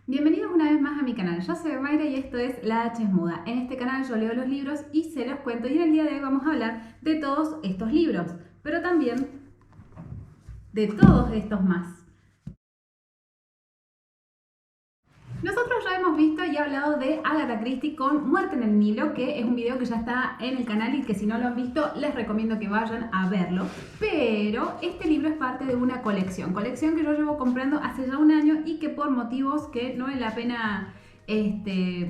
Bienvenidos una vez más a mi canal. Yo soy Mayra y esto es La H es Muda. En este canal yo leo los libros y se los cuento, y en el día de hoy vamos a hablar de todos estos libros, pero también de todos estos más. Nosotros ya hemos visto y hablado de Agatha Christie con Muerte en el Nilo, que es un video que ya está en el canal y que si no lo han visto les recomiendo que vayan a verlo. Pero este libro es parte de una colección que yo llevo comprando hace ya un año y que por motivos que no vale la pena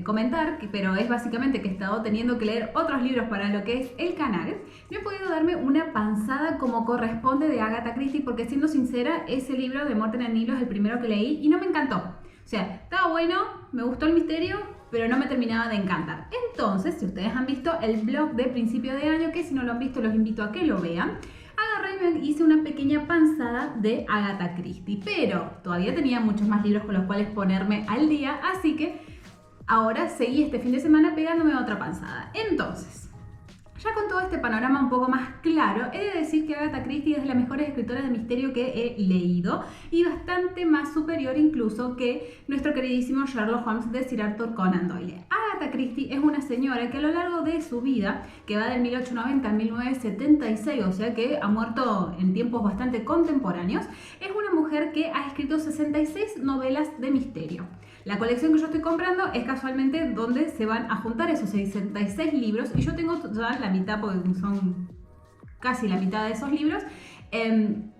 comentar, pero es básicamente que he estado teniendo que leer otros libros para lo que es el canal, no he podido darme una panzada como corresponde de Agatha Christie, porque siendo sincera, ese libro de Muerte en el Nilo es el primero que leí y no me encantó. O sea, estaba bueno, me gustó el misterio, pero no me terminaba de encantar. Entonces, si ustedes han visto el blog de principio de año, que si no lo han visto los invito a que lo vean, agarré y me hice una pequeña panzada de Agatha Christie. Pero todavía tenía muchos más libros con los cuales ponerme al día, así que ahora seguí este fin de semana pegándome otra panzada. Entonces, ya con todo este panorama un poco más claro, he de decir que Agatha Christie es de las mejores escritoras de misterio que he leído y bastante más superior incluso que nuestro queridísimo Sherlock Holmes de Sir Arthur Conan Doyle. Agatha Christie es una señora que a lo largo de su vida, que va del 1890 al 1976, o sea que ha muerto en tiempos bastante contemporáneos, es una mujer que ha escrito 66 novelas de misterio. La colección que yo estoy comprando es casualmente donde se van a juntar esos 66 libros y yo tengo ya la mitad, porque son casi la mitad de esos libros,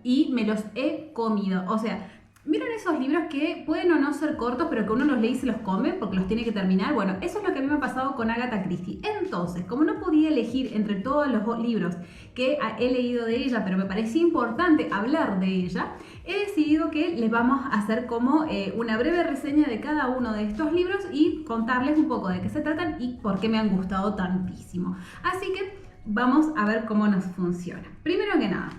y me los he comido. O sea, ¿vieron esos libros que pueden o no ser cortos, pero que uno los lee y se los come porque los tiene que terminar? Bueno, eso es lo que a mí me ha pasado con Agatha Christie. Entonces, como no podía elegir entre todos los libros que he leído de ella, pero me parecía importante hablar de ella, he decidido que les vamos a hacer como una breve reseña de cada uno de estos libros y contarles un poco de qué se tratan y por qué me han gustado tantísimo. Así que vamos a ver cómo nos funciona. Primero que nada,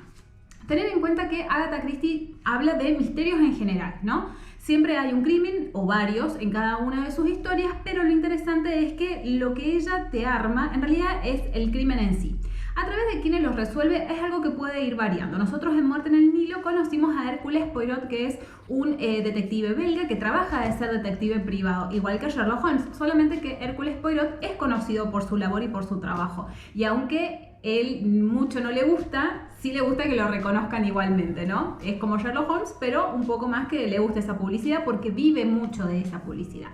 tener en cuenta que Agatha Christie habla de misterios en general, ¿no? Siempre hay un crimen o varios en cada una de sus historias, pero lo interesante es que lo que ella te arma en realidad es el crimen en sí. A través de quienes los resuelve es algo que puede ir variando. Nosotros en Muerte en el Nilo conocimos a Hercule Poirot, que es un detective belga que trabaja de ser detective privado, igual que Sherlock Holmes, solamente que Hercule Poirot es conocido por su labor y por su trabajo. Y aunque él mucho no le gusta, sí le gusta que lo reconozcan igualmente, ¿no? Es como Sherlock Holmes, pero un poco más que le gusta esa publicidad porque vive mucho de esa publicidad.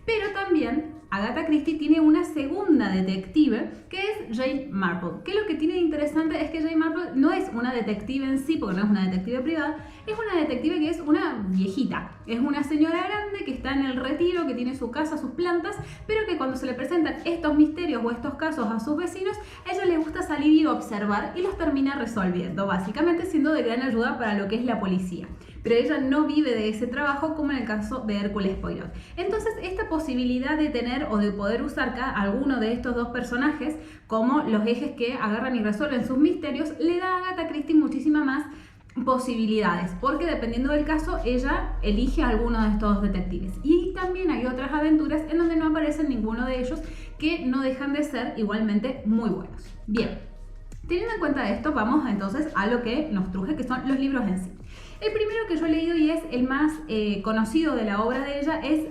Pero también Agatha Christie tiene una segunda detective que es Jane Marple, que lo que tiene de interesante es que Jane Marple no es una detective en sí, porque no es una detective privada, es una detective que es una viejita, es una señora grande que está en el retiro, que tiene su casa, sus plantas, pero que cuando se le presentan estos misterios o estos casos a sus vecinos, a ella le gusta salir y observar y los termina resolviendo, básicamente siendo de gran ayuda para lo que es la policía. Pero ella no vive de ese trabajo como en el caso de Hercule Poirot. Entonces, esta posibilidad de tener o de poder usar alguno de estos dos personajes como los ejes que agarran y resuelven sus misterios, le da a Agatha Christie muchísimas más posibilidades, porque dependiendo del caso, ella elige a alguno de estos detectives. Y también hay otras aventuras en donde no aparecen ninguno de ellos, que no dejan de ser igualmente muy buenos. Bien, teniendo en cuenta esto, vamos entonces a lo que nos truje, que son los libros en sí. El primero que yo he leído y es el más conocido de la obra de ella es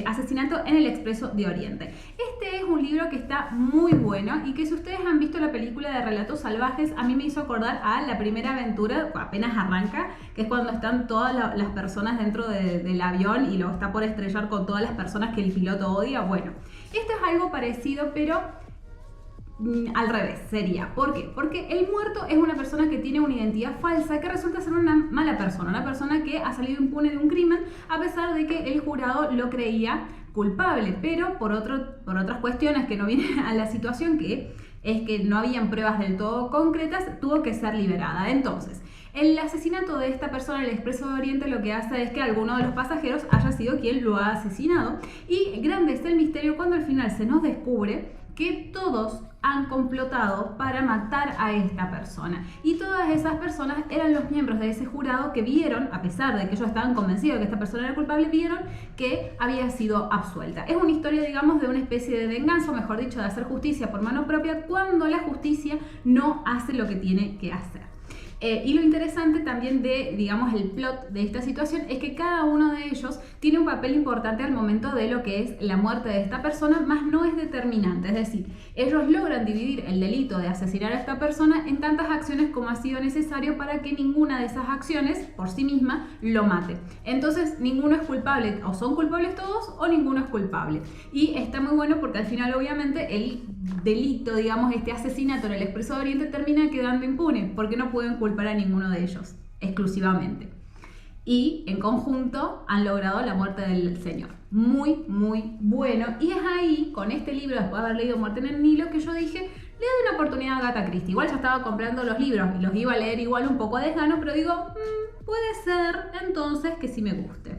Asesinato en el Expreso de Oriente. Este es un libro que está muy bueno y que si ustedes han visto la película de Relatos Salvajes, a mí me hizo acordar a la primera aventura, apenas arranca, que es cuando están todas las personas dentro del avión y lo está por estrellar con todas las personas que el piloto odia. Bueno, esto es algo parecido, pero al revés sería. ¿Por qué? Porque el muerto es una persona que tiene una identidad falsa, que resulta ser una mala persona, una persona que ha salido impune de un crimen a pesar de que el jurado lo creía culpable, pero por otras cuestiones que no vienen a la situación, que es que no habían pruebas del todo concretas, tuvo que ser liberada. Entonces, el asesinato de esta persona en el Expreso de Oriente lo que hace es que alguno de los pasajeros haya sido quien lo ha asesinado, y grande es el misterio cuando al final se nos descubre que todos han complotado para matar a esta persona. Y todas esas personas eran los miembros de ese jurado que vieron, a pesar de que ellos estaban convencidos de que esta persona era culpable, vieron que había sido absuelta. Es una historia, digamos, de una especie de venganza, o mejor dicho, de hacer justicia por mano propia cuando la justicia no hace lo que tiene que hacer. Y lo interesante también de, digamos, el plot de esta situación es que cada uno de ellos tiene un papel importante al momento de lo que es la muerte de esta persona, más no es determinante. Es decir, ellos logran dividir el delito de asesinar a esta persona en tantas acciones como ha sido necesario para que ninguna de esas acciones por sí misma lo mate. Entonces, ninguno es culpable, o son culpables todos o ninguno es culpable. Y está muy bueno porque al final, obviamente, el delito, digamos, este asesinato en el Expreso de Oriente termina quedando impune porque no pueden culpar a ninguno de ellos exclusivamente. Y en conjunto han logrado la muerte del señor. Muy, muy bueno. Y es ahí, con este libro, después de haber leído Muerte en el Nilo, que yo dije, le doy una oportunidad a Agatha Christie. Igual ya estaba comprando los libros y los iba a leer igual un poco a desgano, pero digo, puede ser entonces que sí me guste.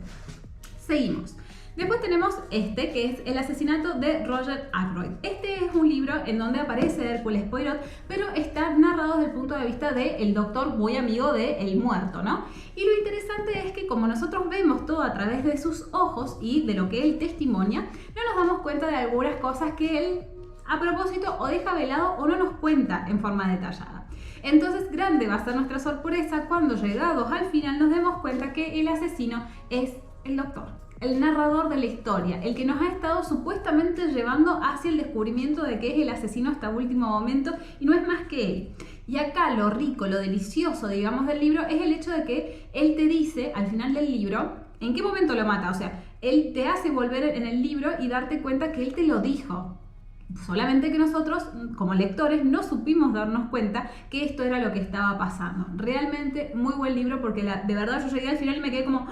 Seguimos. Después tenemos este, que es El asesinato de Roger Ackroyd. Este es un libro en donde aparece Hércules Poirot, pero está narrado desde el punto de vista del doctor muy amigo de El Muerto, ¿no? Y lo interesante es que como nosotros vemos todo a través de sus ojos y de lo que él testimonia, no nos damos cuenta de algunas cosas que él, a propósito, o deja velado o no nos cuenta en forma detallada. Entonces, grande va a ser nuestra sorpresa cuando, llegados al final, nos demos cuenta que el asesino es el doctor, el narrador de la historia, el que nos ha estado supuestamente llevando hacia el descubrimiento de que es el asesino hasta último momento y no es más que él. Y acá lo rico, lo delicioso, digamos, del libro es el hecho de que él te dice al final del libro en qué momento lo mata. O sea, él te hace volver en el libro y darte cuenta que él te lo dijo. Solamente que nosotros, como lectores, no supimos darnos cuenta que esto era lo que estaba pasando. Realmente muy buen libro porque de verdad yo llegué al final y me quedé como...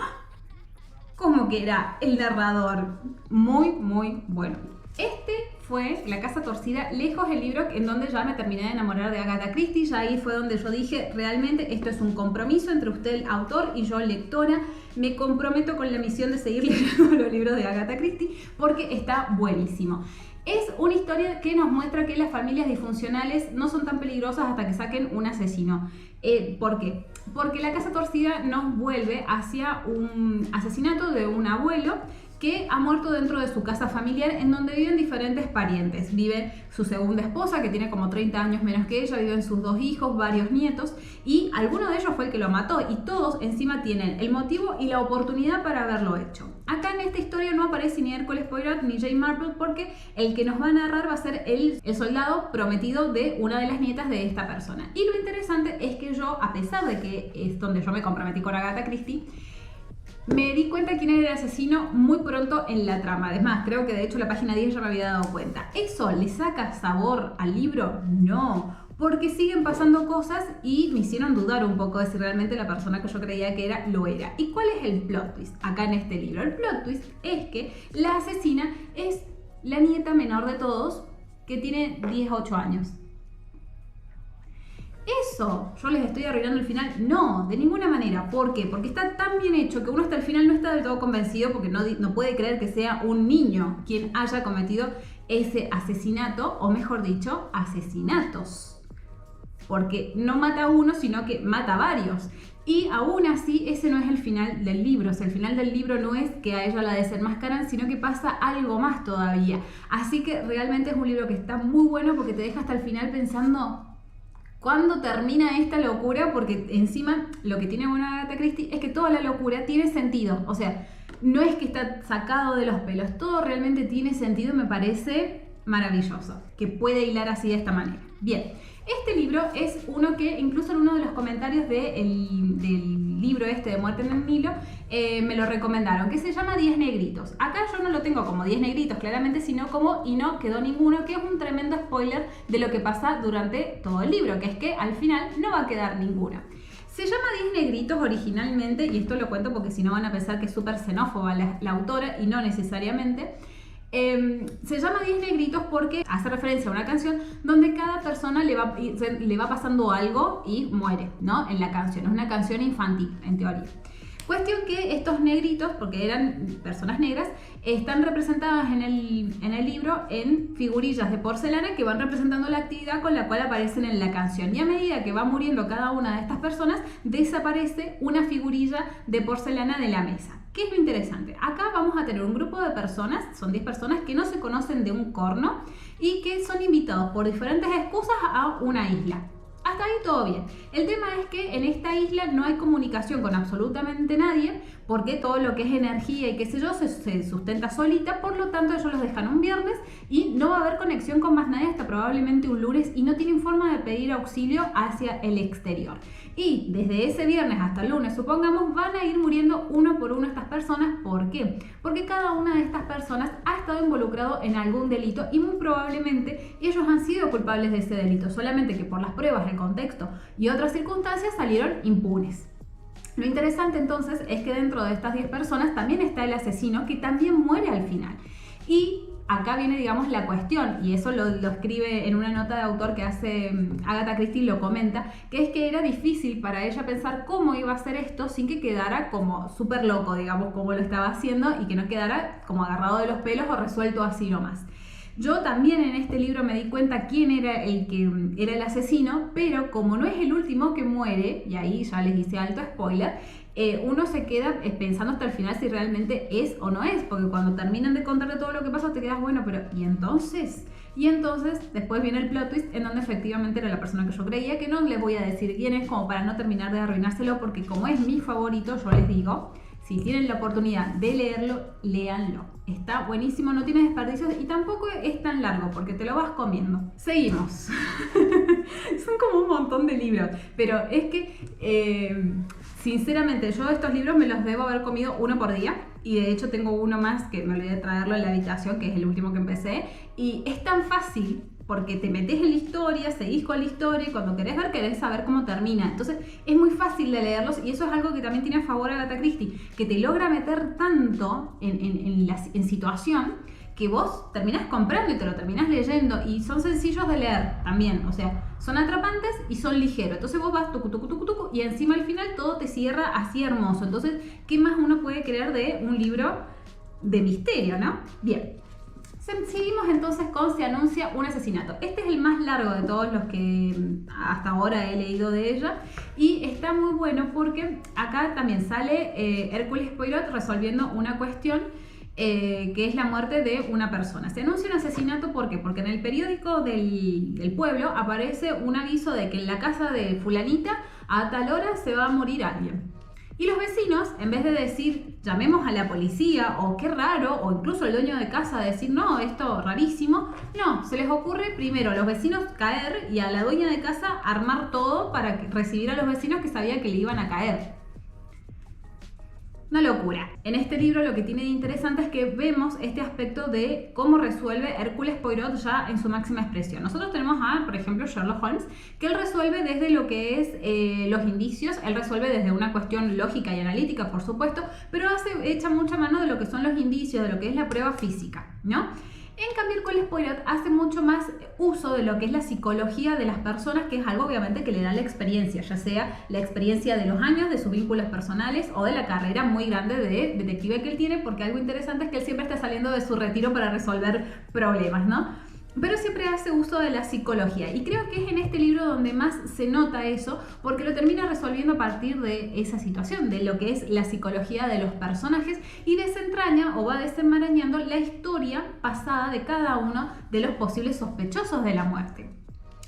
como que era el narrador. Muy, muy bueno. Este fue La Casa Torcida, lejos el libro en donde ya me terminé de enamorar de Agatha Christie. Ya ahí fue donde yo dije, realmente esto es un compromiso entre usted, el autor, y yo, lectora. Me comprometo con la misión de seguir leyendo los libros de Agatha Christie porque está buenísimo. Es una historia que nos muestra que las familias disfuncionales no son tan peligrosas hasta que saquen un asesino. ¿Por qué? Porque La Casa Torcida nos vuelve hacia un asesinato de un abuelo que ha muerto dentro de su casa familiar en donde viven diferentes parientes. Vive su segunda esposa, que tiene como 30 años menos que ella, viven sus 2 hijos, varios nietos, y alguno de ellos fue el que lo mató, y todos encima tienen el motivo y la oportunidad para haberlo hecho. Acá en esta historia no aparece ni Hércules Poirot ni Jane Marple porque el que nos va a narrar va a ser el soldado prometido de una de las nietas de esta persona. Y lo interesante es que yo, a pesar de que es donde yo me comprometí con Agatha Christie, me di cuenta quién era el asesino muy pronto en la trama. Además, creo que de hecho la página 10 ya me había dado cuenta. ¿Eso le saca sabor al libro? No, porque siguen pasando cosas y me hicieron dudar un poco de si realmente la persona que yo creía que era, lo era. ¿Y cuál es el plot twist acá en este libro? El plot twist es que la asesina es la nieta menor de todos, que tiene 18 años. ¿Eso yo les estoy arruinando el final? No, de ninguna manera. ¿Por qué? Porque está tan bien hecho que uno hasta el final no está del todo convencido porque no puede creer que sea un niño quien haya cometido ese asesinato, o mejor dicho, asesinatos. Porque no mata a uno, sino que mata a varios. Y aún así, ese no es el final del libro. O sea, el final del libro no es que a ella la desenmascaran, sino que pasa algo más todavía. Así que realmente es un libro que está muy bueno porque te deja hasta el final pensando... ¿cuándo termina esta locura? Porque encima lo que tiene bueno Agatha Christie es que toda la locura tiene sentido. O sea, no es que está sacado de los pelos. Todo realmente tiene sentido y me parece maravilloso que puede hilar así de esta manera. Bien, este libro es uno que incluso en uno de los comentarios del libro este de Muerte en el Nilo me lo recomendaron, que se llama 10 negritos. Acá yo no lo tengo como 10 negritos claramente, sino como y no quedó ninguno, que es un tremendo spoiler de lo que pasa durante todo el libro, que es que al final no va a quedar ninguna. Se llama 10 negritos originalmente, y esto lo cuento porque si no van a pensar que es súper xenófoba la autora, y no necesariamente. Se llama 10 negritos porque hace referencia a una canción donde cada persona le va pasando algo y muere, ¿no? En la canción, es una canción infantil, en teoría. Cuestión que estos negritos, porque eran personas negras, están representadas en el libro en figurillas de porcelana que van representando la actividad con la cual aparecen en la canción. Y a medida que va muriendo cada una de estas personas, desaparece una figurilla de porcelana de la mesa. ¿Qué es lo interesante? Acá vamos a tener un grupo de personas, son 10 personas que no se conocen de un corno y que son invitados por diferentes excusas a una isla. Hasta ahí todo bien. El tema es que en esta isla no hay comunicación con absolutamente nadie, porque todo lo que es energía y qué sé yo se sustenta solita, por lo tanto ellos los dejan un viernes y no va a haber conexión con más nadie hasta probablemente un lunes y no tienen forma de pedir auxilio hacia el exterior. Y desde ese viernes hasta el lunes, supongamos, van a ir muriendo uno por uno estas personas. ¿Por qué? Porque cada una de estas personas ha estado involucrado en algún delito y muy probablemente ellos han sido culpables de ese delito, solamente que por las pruebas, el contexto y otras circunstancias salieron impunes. Lo interesante entonces es que dentro de estas 10 personas también está el asesino, que también muere al final. Y acá viene, digamos, la cuestión, y eso lo escribe en una nota de autor que hace Agatha Christie, lo comenta, que es que era difícil para ella pensar cómo iba a hacer esto sin que quedara como súper loco, digamos, como lo estaba haciendo, y que no quedara como agarrado de los pelos o resuelto así nomás. Yo también en este libro me di cuenta quién era el que era el asesino, pero como no es el último que muere, y ahí ya les hice alto spoiler, uno se queda pensando hasta el final si realmente es o no es, porque cuando terminan de contarte todo lo que pasa te quedas, bueno, pero ¿y entonces? Y entonces después viene el plot twist en donde efectivamente era la persona que yo creía, que no les voy a decir quién es como para no terminar de arruinárselo, porque como es mi favorito, yo les digo, si tienen la oportunidad de leerlo, léanlo. Está buenísimo, no tiene desperdicios y tampoco es tan largo porque te lo vas comiendo. Seguimos. Son como un montón de libros, pero es que sinceramente yo estos libros me los debo haber comido uno por día. Y de hecho tengo uno más que me olvidé de traerlo en la habitación, que es el último que empecé. Y es tan fácil porque te metes en la historia, seguís con la historia y cuando querés saber cómo termina. Entonces es muy fácil de leerlos y eso es algo que también tiene a favor Agatha Christie, que te logra meter tanto en situación que vos terminás comprando y te lo terminás leyendo, y son sencillos de leer también, o sea, son atrapantes y son ligeros. Entonces vos vas tucu, tucu, tucu, tucu, y encima al final todo te cierra así hermoso. Entonces, ¿qué más uno puede creer de un libro de misterio, no? Bien. Seguimos entonces con Se anuncia un asesinato. Este es el más largo de todos los que hasta ahora he leído de ella y está muy bueno porque acá también sale Hércules Poirot resolviendo una cuestión que es la muerte de una persona. Se anuncia un asesinato, ¿por qué? Porque en el periódico del pueblo aparece un aviso de que en la casa de fulanita a tal hora se va a morir alguien. Y los vecinos, en vez de decir llamemos a la policía o qué raro, o incluso el dueño de casa decir no, esto rarísimo, no, se les ocurre primero a los vecinos caer y a la dueña de casa armar todo para recibir a los vecinos que sabían que le iban a caer. Una locura. En este libro lo que tiene de interesante es que vemos este aspecto de cómo resuelve Hércules Poirot ya en su máxima expresión. Nosotros tenemos a, por ejemplo, Sherlock Holmes, que él resuelve desde lo que es los indicios, él resuelve desde una cuestión lógica y analítica, por supuesto, pero echa mucha mano de lo que son los indicios, de lo que es la prueba física, ¿no? En cambio, Hércules Poirot hace mucho más uso de lo que es la psicología de las personas, que es algo obviamente que le da la experiencia, ya sea la experiencia de los años, de sus vínculos personales o de la carrera muy grande de detective que él tiene, porque algo interesante es que él siempre está saliendo de su retiro para resolver problemas, ¿no? Pero siempre hace uso de la psicología y creo que es en este libro donde más se nota eso, porque lo termina resolviendo a partir de esa situación, de lo que es la psicología de los personajes, y desentraña o va desenmarañando la historia pasada de cada uno de los posibles sospechosos de la muerte.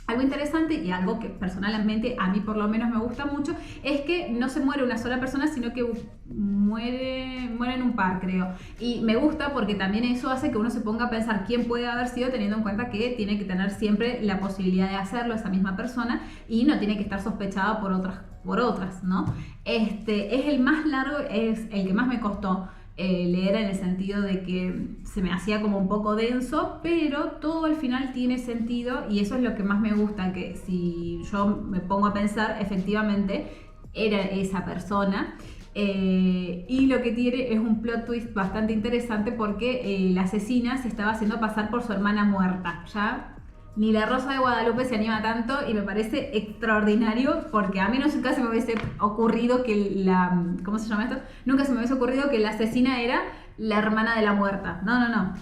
Algo interesante y algo que personalmente a mí por lo menos me gusta mucho es que no se muere una sola persona, sino que mueren un par, creo. Y me gusta porque también eso hace que uno se ponga a pensar quién puede haber sido, teniendo en cuenta que tiene que tener siempre la posibilidad de hacerlo esa misma persona y no tiene que estar sospechada por otras, ¿no? Es el más largo, es el que más me costó leer, en el sentido de que se me hacía como un poco denso, pero todo al final tiene sentido y eso es lo que más me gusta, que si yo me pongo a pensar, efectivamente era esa persona. Y lo que tiene es un plot twist bastante interesante porque la asesina se estaba haciendo pasar por su hermana muerta. Ya ni la Rosa de Guadalupe se anima tanto y me parece extraordinario porque a mí nunca se me hubiese ocurrido que ¿cómo se llama esto? Nunca se me hubiese ocurrido que la asesina era la hermana de la muerta. No.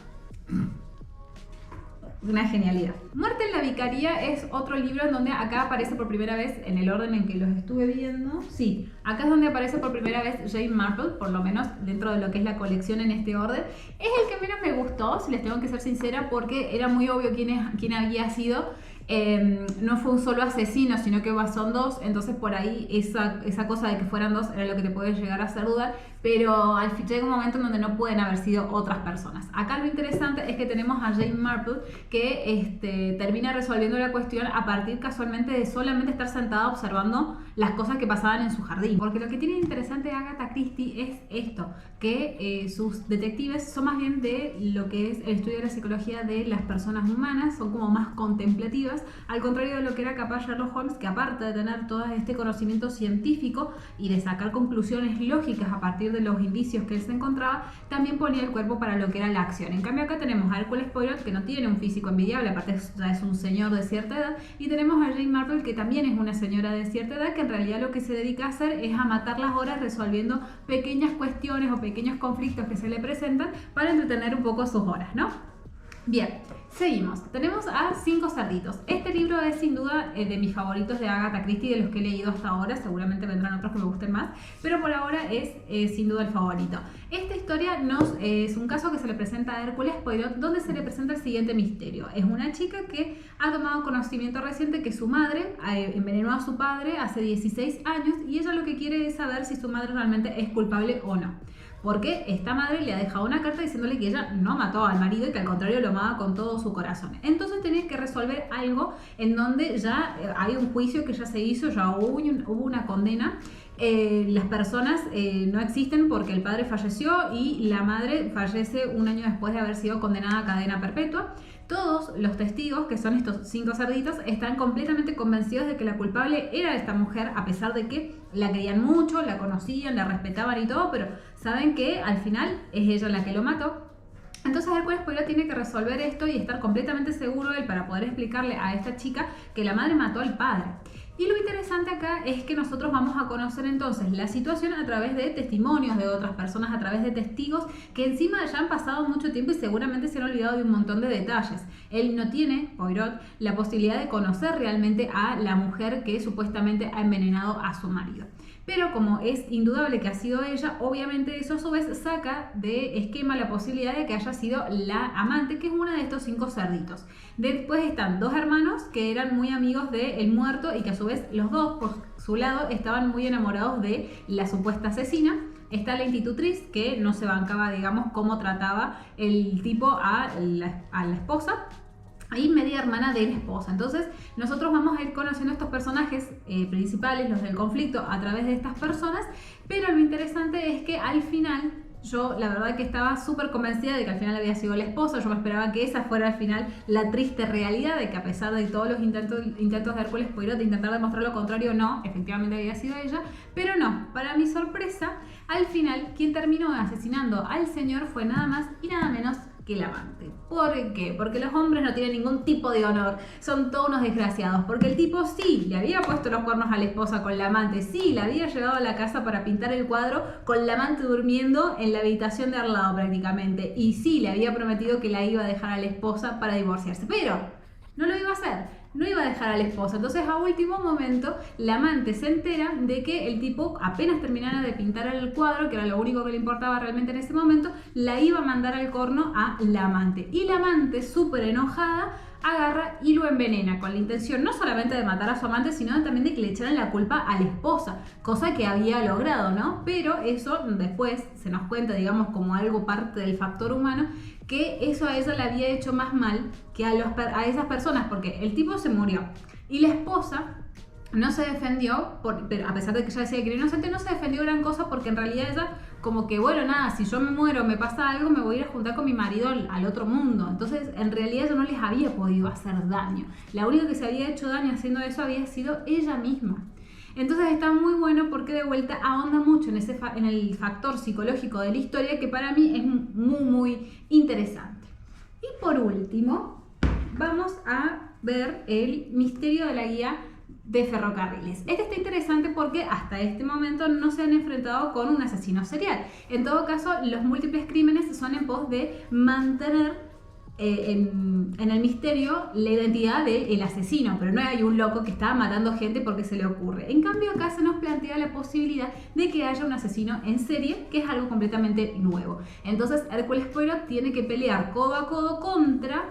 Una genialidad. Muerte en la Vicaría es otro libro en donde acá aparece por primera vez, en el orden en que los estuve viendo. Sí, acá es donde aparece por primera vez Jane Marple, por lo menos dentro de lo que es la colección en este orden. Es el que menos me gustó, si les tengo que ser sincera, porque era muy obvio quién había sido. no fue un solo asesino, sino que son dos, entonces por ahí esa cosa de que fueran dos era lo que te puede llegar a hacer dudar, pero al fin llega un momento en donde no pueden haber sido otras personas. Acá lo interesante es que tenemos a Jane Marple que termina resolviendo la cuestión a partir casualmente de solamente estar sentada observando las cosas que pasaban en su jardín. Porque lo que tiene interesante Agatha Christie es esto, que sus detectives son más bien de lo que es el estudio de la psicología de las personas humanas, son como más contemplativas, al contrario de lo que era capaz Sherlock Holmes, que aparte de tener todo este conocimiento científico y de sacar conclusiones lógicas a partir de los indicios que él se encontraba, también ponía el cuerpo para lo que era la acción. En cambio acá tenemos a Hercule Poirot, que no tiene un físico envidiable, aparte ya es un señor de cierta edad, y tenemos a Jane Marple, que también es una señora de cierta edad, que en realidad lo que se dedica a hacer es a matar las horas resolviendo pequeñas cuestiones o pequeños conflictos que se le presentan para entretener un poco sus horas, ¿no? Bien, seguimos. Tenemos a 5 cerditos. Este libro es sin duda de mis favoritos de Agatha Christie, de los que he leído hasta ahora. Seguramente vendrán otros que me gusten más, pero por ahora es sin duda el favorito. Esta historia es un caso que se le presenta a Hércules Poirot, donde se le presenta el siguiente misterio. Es una chica que ha tomado conocimiento reciente que su madre envenenó a su padre hace 16 años y ella lo que quiere es saber si su madre realmente es culpable o no. Porque esta madre le ha dejado una carta diciéndole que ella no mató al marido y que al contrario lo amaba con todo su corazón. Entonces tenía que resolver algo en donde ya hay un juicio que ya se hizo, ya hubo una condena. Las personas no existen porque el padre falleció y la madre fallece un año después de haber sido condenada a cadena perpetua. Todos los testigos, que son estos 5 cerditos, están completamente convencidos de que la culpable era esta mujer, a pesar de que la querían mucho, la conocían, la respetaban y todo, pero saben que al final es ella la que lo mató. Entonces Hércules Poirot tiene que resolver esto y estar completamente seguro él para poder explicarle a esta chica que la madre mató al padre. Y lo interesante acá es que nosotros vamos a conocer entonces la situación a través de testimonios de otras personas, a través de testigos que encima ya han pasado mucho tiempo y seguramente se han olvidado de un montón de detalles. Él no tiene, Poirot, la posibilidad de conocer realmente a la mujer que supuestamente ha envenenado a su marido. Pero como es indudable que ha sido ella, obviamente eso a su vez saca de esquema la posibilidad de que haya sido la amante, que es una de estos 5 cerditos. Después están 2 hermanos que eran muy amigos del muerto y que a su vez los dos, por su lado, estaban muy enamorados de la supuesta asesina. Está la institutriz que no se bancaba, digamos, cómo trataba el tipo a la esposa. Y media hermana de la esposa. Entonces nosotros vamos a ir conociendo estos personajes principales, los del conflicto, a través de estas personas, pero lo interesante es que al final yo la verdad que estaba súper convencida de que al final había sido la esposa. Yo me esperaba que esa fuera al final la triste realidad de que a pesar de todos los intentos de Hércules Poirot de intentar demostrar lo contrario, no, efectivamente había sido ella, pero no, para mi sorpresa, al final quien terminó asesinando al señor fue nada más y nada menos que el amante. ¿Por qué? Porque los hombres no tienen ningún tipo de honor, son todos unos desgraciados, porque el tipo sí, le había puesto los cuernos a la esposa con la amante, sí, la había llevado a la casa para pintar el cuadro con la amante durmiendo en la habitación de al lado prácticamente, y sí, le había prometido que la iba a dejar a la esposa para divorciarse, pero no lo iba a hacer. No iba a dejar a la esposa. Entonces a último momento la amante se entera de que el tipo apenas terminara de pintar el cuadro, que era lo único que le importaba realmente en ese momento, la iba a mandar al corno a la amante. Y la amante, súper enojada, agarra y lo envenena con la intención no solamente de matar a su amante, sino también de que le echaran la culpa a la esposa, cosa que había logrado, ¿no? Pero eso después se nos cuenta, digamos, como algo parte del factor humano, que eso a ella le había hecho más mal que a esas personas, porque el tipo se murió y la esposa no se defendió, pero a pesar de que ella decía que era inocente, no se defendió gran cosa porque en realidad ella como que, bueno, nada, si yo me muero, me pasa algo, me voy a ir a juntar con mi marido al otro mundo. Entonces, en realidad ella no les había podido hacer daño. La única que se había hecho daño haciendo eso había sido ella misma. Entonces está muy bueno porque de vuelta ahonda mucho en el factor psicológico de la historia, que para mí es muy, muy interesante. Y por último, vamos a ver el misterio de la guía de ferrocarriles. Este está interesante porque hasta este momento no se han enfrentado con un asesino serial. En todo caso, los múltiples crímenes son en pos de mantener en el misterio la identidad del asesino, pero no hay un loco que está matando gente porque se le ocurre. En cambio acá se nos plantea la posibilidad de que haya un asesino en serie, que es algo completamente nuevo. Entonces Hércules Poirot tiene que pelear codo a codo contra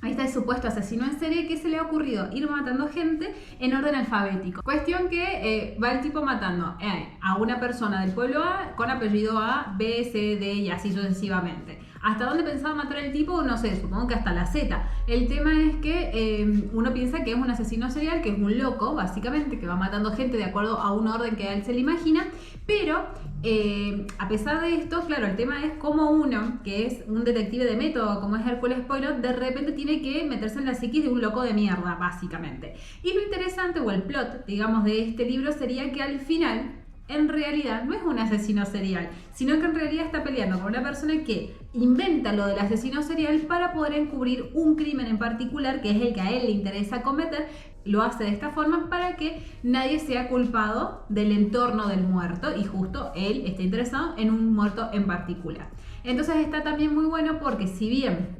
Ahí está el supuesto asesino en serie que se le ha ocurrido ir matando gente en orden alfabético. Cuestión que va el tipo matando a una persona del pueblo A con apellido A, B, C, D y así sucesivamente. ¿Hasta dónde pensaba matar el tipo? No sé, supongo que hasta la Z. El tema es que uno piensa que es un asesino serial, que es un loco, básicamente, que va matando gente de acuerdo a un orden que a él se le imagina, pero a pesar de esto, claro, el tema es cómo uno, que es un detective de método, como es Hercule Poirot, de repente tiene que meterse en la psiquis de un loco de mierda, básicamente. Y lo interesante, o el plot, digamos, de este libro sería que al final, en realidad, no es un asesino serial, sino que en realidad está peleando con una persona que inventa lo del asesino serial para poder encubrir un crimen en particular, que es el que a él le interesa cometer. Lo hace de esta forma para que nadie sea culpado del entorno del muerto y justo él está interesado en un muerto en particular. Entonces está también muy bueno porque si bien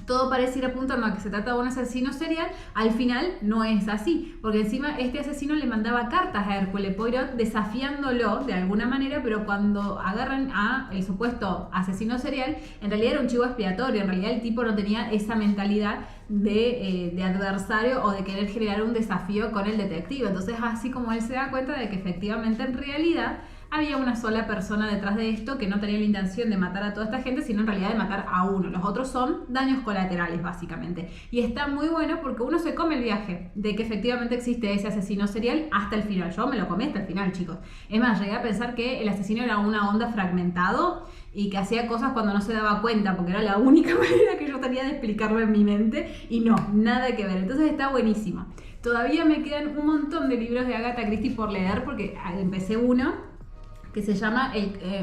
todo parece ir apuntando a que se trata de un asesino serial, al final no es así, porque encima este asesino le mandaba cartas a Hercule Poirot desafiándolo de alguna manera, pero cuando agarran a el supuesto asesino serial, en realidad era un chivo expiatorio, en realidad el tipo no tenía esa mentalidad de adversario o de querer generar un desafío con el detective. Entonces así como él se da cuenta de que efectivamente en realidad había una sola persona detrás de esto que no tenía la intención de matar a toda esta gente, sino en realidad de matar a uno. Los otros son daños colaterales, básicamente. Y está muy bueno porque uno se come el viaje de que efectivamente existe ese asesino serial hasta el final. Yo me lo comí hasta el final, chicos. Es más, llegué a pensar que el asesino era una onda fragmentado y que hacía cosas cuando no se daba cuenta, porque era la única manera que yo tenía de explicarlo en mi mente. Y no, nada que ver. Entonces está buenísimo. Todavía me quedan un montón de libros de Agatha Christie por leer porque empecé uno que se llama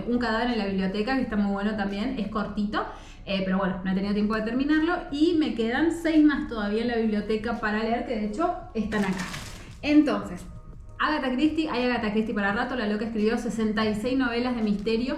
Un cadáver en la biblioteca, que está muy bueno también, es cortito, pero bueno, no he tenido tiempo de terminarlo, y me quedan 6 más todavía en la biblioteca para leer, que de hecho están acá. Entonces, Agatha Christie, hay Agatha Christie para rato. La loca escribió 66 novelas de misterio.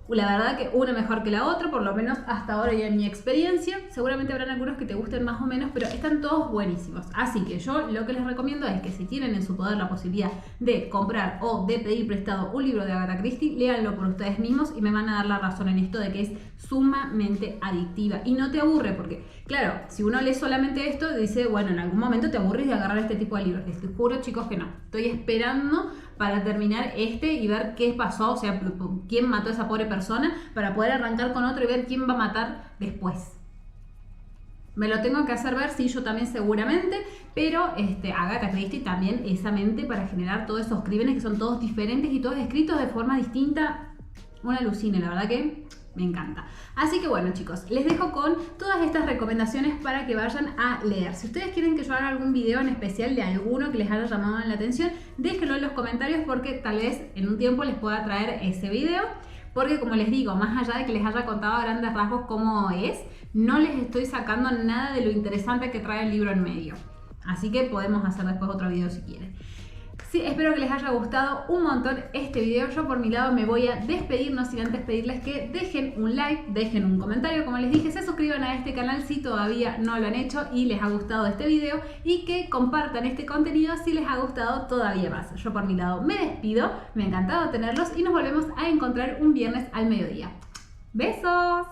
La verdad que una mejor que la otra, por lo menos hasta ahora y en mi experiencia. Seguramente habrán algunos que te gusten más o menos, pero están todos buenísimos. Así que yo lo que les recomiendo es que si tienen en su poder la posibilidad de comprar o de pedir prestado un libro de Agatha Christie, léanlo por ustedes mismos y me van a dar la razón en esto de que es sumamente adictiva y no te aburre, porque claro, si uno lee solamente esto, dice, bueno, en algún momento te aburres de agarrar este tipo de libros. Les juro, chicos, que no. Estoy esperando para terminar este y ver qué pasó, o sea, quién mató a esa pobre persona, para poder arrancar con otro y ver quién va a matar después. Me lo tengo que hacer ver, sí, yo también seguramente, pero Agatha Christie también esa mente para generar todos esos crímenes que son todos diferentes y todos escritos de forma distinta. Una alucina, la verdad que me encanta. Así que bueno, chicos, les dejo con todas estas recomendaciones para que vayan a leer. Si ustedes quieren que yo haga algún video en especial de alguno que les haya llamado la atención, déjenlo en los comentarios porque tal vez en un tiempo les pueda traer ese video. Porque como les digo, más allá de que les haya contado a grandes rasgos cómo es, no les estoy sacando nada de lo interesante que trae el libro en medio. Así que podemos hacer después otro video si quieren. Sí, espero que les haya gustado un montón este video. Yo por mi lado me voy a despedir, no sin antes pedirles que dejen un like, dejen un comentario, como les dije, se suscriban a este canal si todavía no lo han hecho y les ha gustado este video, y que compartan este contenido si les ha gustado todavía más. Yo por mi lado me despido, me ha encantado tenerlos y nos volvemos a encontrar un viernes al mediodía. ¡Besos!